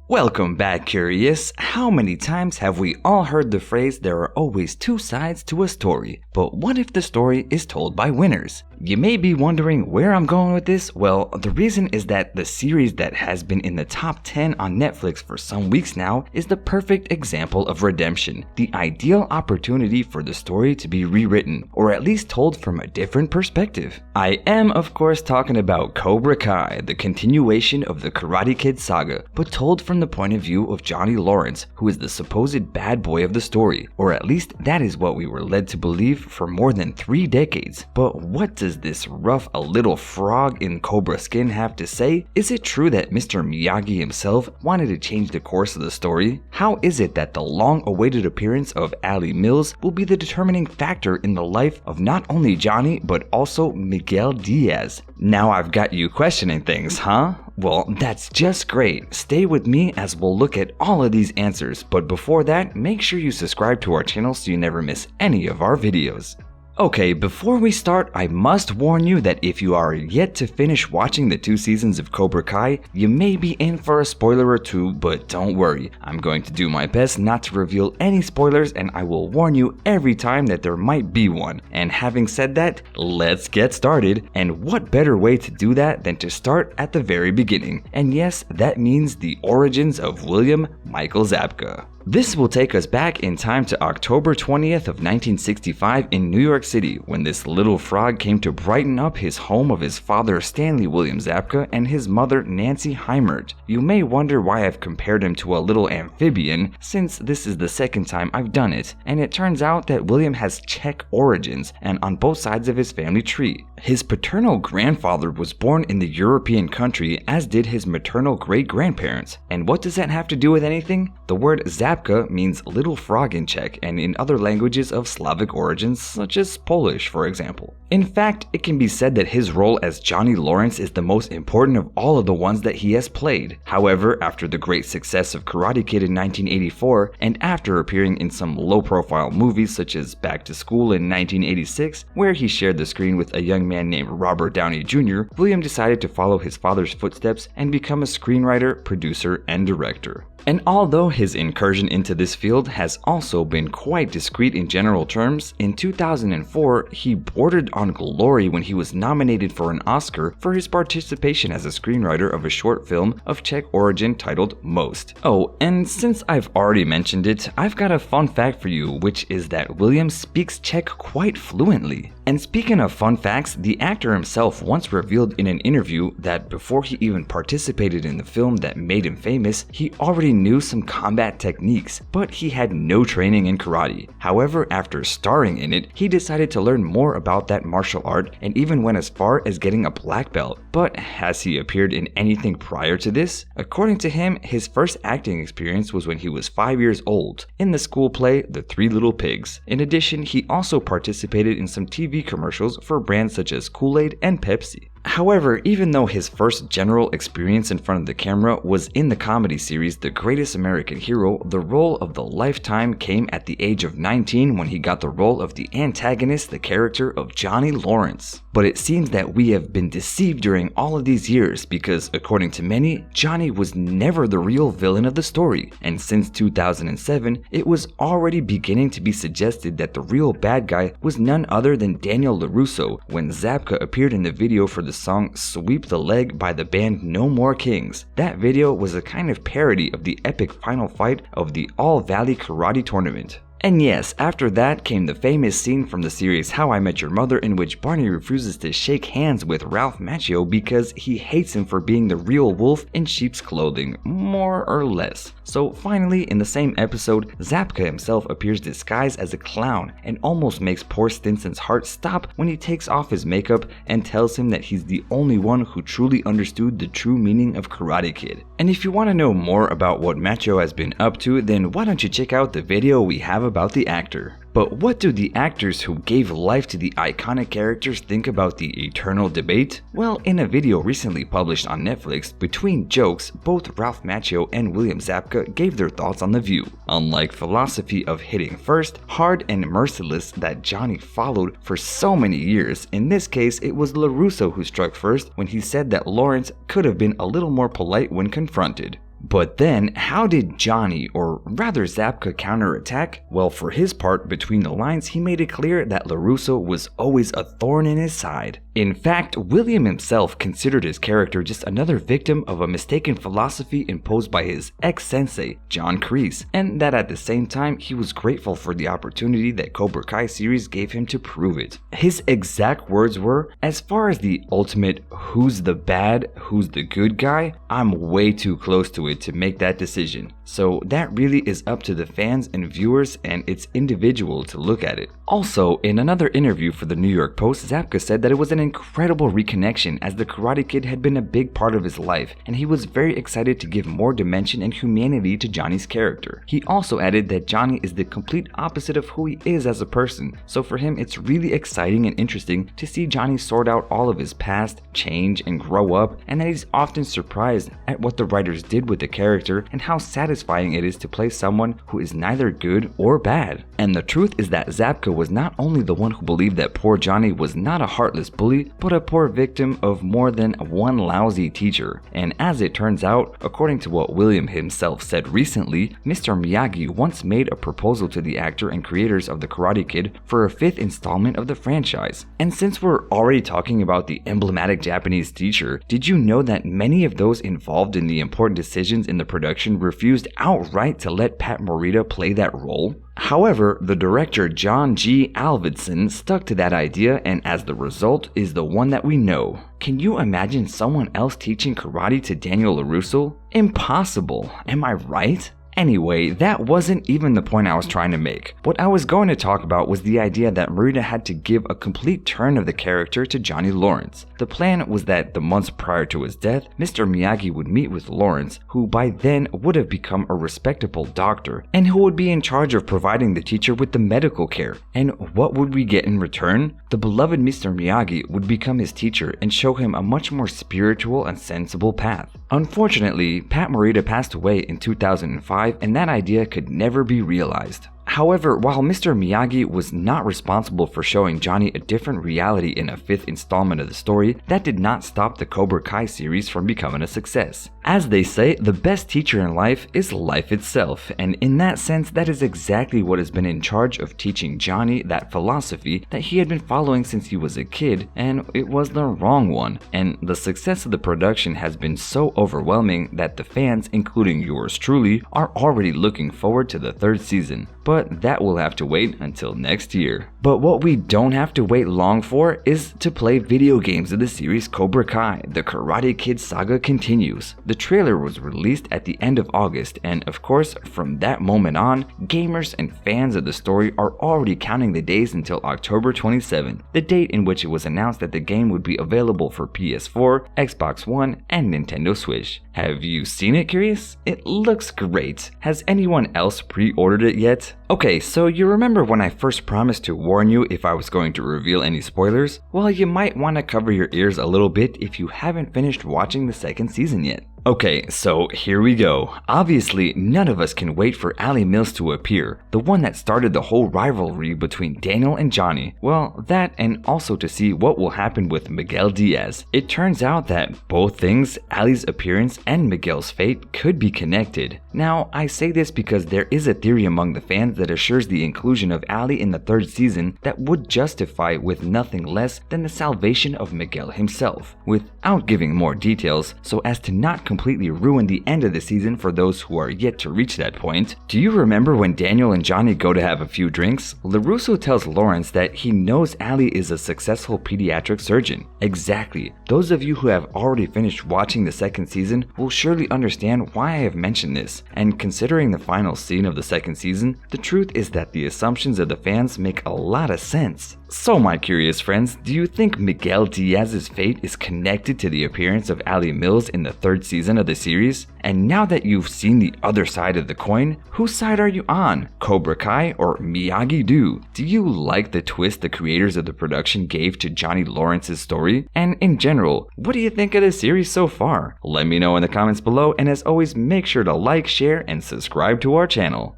Welcome back, Curious. How many times have we all heard the phrase, there are always two sides to a story? But what if the story is told by winners? You may be wondering where I'm going with this. Well, the reason is that the series that has been in the top 10 on Netflix for some weeks now is the perfect example of redemption, the ideal opportunity for the story to be rewritten, or at least told from a different perspective. I am, of course, talking about Cobra Kai, the continuation of the Karate Kid saga, but told from the point of view of Johnny Lawrence, who is the supposed bad boy of the story, or at least that is what we were led to believe for more than 3 decades. But what does this rough a little frog in cobra skin have to say? Is it true that Mr. Miyagi himself wanted to change the course of the story? How is it that the long-awaited appearance of Ali Mills will be the determining factor in the life of not only Johnny but also Miguel Diaz? Now I've got you questioning things, huh? Well, that's just great. Stay with me as we'll look at all of these answers, but before that, make sure you subscribe to our channel so you never miss any of our videos. Okay, before we start, I must warn you that if you are yet to finish watching the 2 seasons of Cobra Kai, you may be in for a spoiler or two, but don't worry. I'm going to do my best not to reveal any spoilers, and I will warn you every time that there might be one. And having said that, let's get started. And what better way to do that than to start at the very beginning? And yes, that means the origins of William Michael Zabka. This will take us back in time to October 20th of 1965 in New York City, when this little frog came to brighten up his home of his father Stanley William Zabka and his mother Nancy Heimert. You may wonder why I've compared him to a little amphibian, since this is the second time I've done it, and it turns out that William has Czech origins and on both sides of his family tree. His paternal grandfather was born in the European country, as did his maternal great-grandparents. And what does that have to do with anything? The word Zabka means little frog in Czech and in other languages of Slavic origins, such as Polish, for example. In fact, it can be said that his role as Johnny Lawrence is the most important of all of the ones that he has played. However, after the great success of Karate Kid in 1984, and after appearing in some low-profile movies such as Back to School in 1986, where he shared the screen with a young man named Robert Downey Jr., William decided to follow his father's footsteps and become a screenwriter, producer, and director. And although his incursion into this field has also been quite discreet in general terms, in 2004 he bordered on glory when he was nominated for an Oscar for his participation as a screenwriter of a short film of Czech origin titled Most. Oh, and since I've already mentioned it, I've got a fun fact for you, which is that William speaks Czech quite fluently. And speaking of fun facts, the actor himself once revealed in an interview that before he even participated in the film that made him famous, he already knew some combat techniques, but he had no training in karate. However, after starring in it, he decided to learn more about that martial art and even went as far as getting a black belt. But has he appeared in anything prior to this? According to him, his first acting experience was when he was 5 years old, in the school play The 3 Little Pigs. In addition, he also participated in some TV commercials for brands such as Kool-Aid and Pepsi. However, even though his first general experience in front of the camera was in the comedy series The Greatest American Hero, the role of the lifetime came at the age of 19 when he got the role of the antagonist, the character of Johnny Lawrence. But it seems that we have been deceived during all of these years because, according to many, Johnny was never the real villain of the story. And since 2007, it was already beginning to be suggested that the real bad guy was none other than Daniel LaRusso when Zabka appeared in the video for the song Sweep the Leg by the band No More Kings. That video was a kind of parody of the epic final fight of the All Valley Karate Tournament. And yes, after that came the famous scene from the series How I Met Your Mother, in which Barney refuses to shake hands with Ralph Macchio because he hates him for being the real wolf in sheep's clothing, more or less. So finally, in the same episode, Zabka himself appears disguised as a clown and almost makes poor Stinson's heart stop when he takes off his makeup and tells him that he's the only one who truly understood the true meaning of Karate Kid. And if you want to know more about what Macchio has been up to, then why don't you check out the video we have about the actor. But what do the actors who gave life to the iconic characters think about the eternal debate? Well, in a video recently published on Netflix, Between Jokes, both Ralph Macchio and William Zabka gave their thoughts on the view. Unlike philosophy of hitting first, hard and merciless that Johnny followed for so many years, in this case it was LaRusso who struck first when he said that Lawrence could have been a little more polite when confronted. But then, how did Johnny, or rather Zabka, counterattack? Well, for his part, between the lines, he made it clear that LaRusso was always a thorn in his side. In fact, William himself considered his character just another victim of a mistaken philosophy imposed by his ex-sensei, John Kreese, and that at the same time, he was grateful for the opportunity that Cobra Kai series gave him to prove it. His exact words were, "As far as the ultimate who's the bad, who's the good guy, I'm way too close to it to make that decision. So that really is up to the fans and viewers, and it's individual to look at it." Also, in another interview for the New York Post, Zabka said that it was an incredible reconnection as the Karate Kid had been a big part of his life, and he was very excited to give more dimension and humanity to Johnny's character. He also added that Johnny is the complete opposite of who he is as a person, so for him it's really exciting and interesting to see Johnny sort out all of his past, change, and grow up, and that he's often surprised at what the writers did with the character and how satisfying it is to play someone who is neither good or bad. And the truth is that Zabka was not only the one who believed that poor Johnny was not a heartless bully, but a poor victim of more than one lousy teacher. And as it turns out, according to what William himself said recently, Mr. Miyagi once made a proposal to the actor and creators of The Karate Kid for a 5th installment of the franchise. And since we're already talking about the emblematic Japanese teacher, did you know that many of those involved in the important decisions in the production refused outright to let Pat Morita play that role? However, the director John G. Alvidson stuck to that idea, and as the result is the one that we know. Can you imagine someone else teaching karate to Daniel LaRusso? Impossible, am I right? Anyway, that wasn't even the point I was trying to make. What I was going to talk about was the idea that Morita had to give a complete turn of the character to Johnny Lawrence. The plan was that the months prior to his death, Mr. Miyagi would meet with Lawrence, who by then would have become a respectable doctor, and who would be in charge of providing the teacher with the medical care. And what would we get in return? The beloved Mr. Miyagi would become his teacher and show him a much more spiritual and sensible path. Unfortunately, Pat Morita passed away in 2005, and that idea could never be realized. However, while Mr. Miyagi was not responsible for showing Johnny a different reality in a 5th installment of the story, that did not stop the Cobra Kai series from becoming a success. As they say, the best teacher in life is life itself, and in that sense, that is exactly what has been in charge of teaching Johnny that philosophy that he had been following since he was a kid, and it was the wrong one. And the success of the production has been so overwhelming that the fans, including yours truly, are already looking forward to the 3rd season. But that will have to wait until next year. But what we don't have to wait long for is to play video games of the series Cobra Kai. The Karate Kid saga continues. The trailer was released at the end of August, and of course, from that moment on, gamers and fans of the story are already counting the days until October 27th, the date in which it was announced that the game would be available for PS4, Xbox One, and Nintendo Switch. Have you seen it, curious? It looks great. Has anyone else pre-ordered it yet? Okay, so you remember when I first promised to warn you if I was going to reveal any spoilers? Well, you might want to cover your ears a little bit if you haven't finished watching the 2nd season yet. Okay, so here we go. Obviously, none of us can wait for Ali Mills to appear, the one that started the whole rivalry between Daniel and Johnny. Well, that and also to see what will happen with Miguel Diaz. It turns out that both things, Ali's appearance and Miguel's fate, could be connected. Now, I say this because there is a theory among the fans that assures the inclusion of Ali in the 3rd season that would justify with nothing less than the salvation of Miguel himself, without giving more details so as to not completely ruin the end of the season for those who are yet to reach that point. Do you remember when Daniel and Johnny go to have a few drinks? LaRusso tells Lawrence that he knows Ali is a successful pediatric surgeon. Exactly. Those of you who have already finished watching the 2nd season will surely understand why I have mentioned this. And considering the final scene of the 2nd season, the truth is that the assumptions of the fans make a lot of sense. So my curious friends, do you think Miguel Diaz's fate is connected to the appearance of Ali Mills in the 3rd season of the series? And now that you've seen the other side of the coin, whose side are you on? Cobra Kai or Miyagi-Do? Do you like the twist the creators of the production gave to Johnny Lawrence's story? And in general, what do you think of the series so far? Let me know in the comments below, and as always, make sure to like, share, and subscribe to our channel.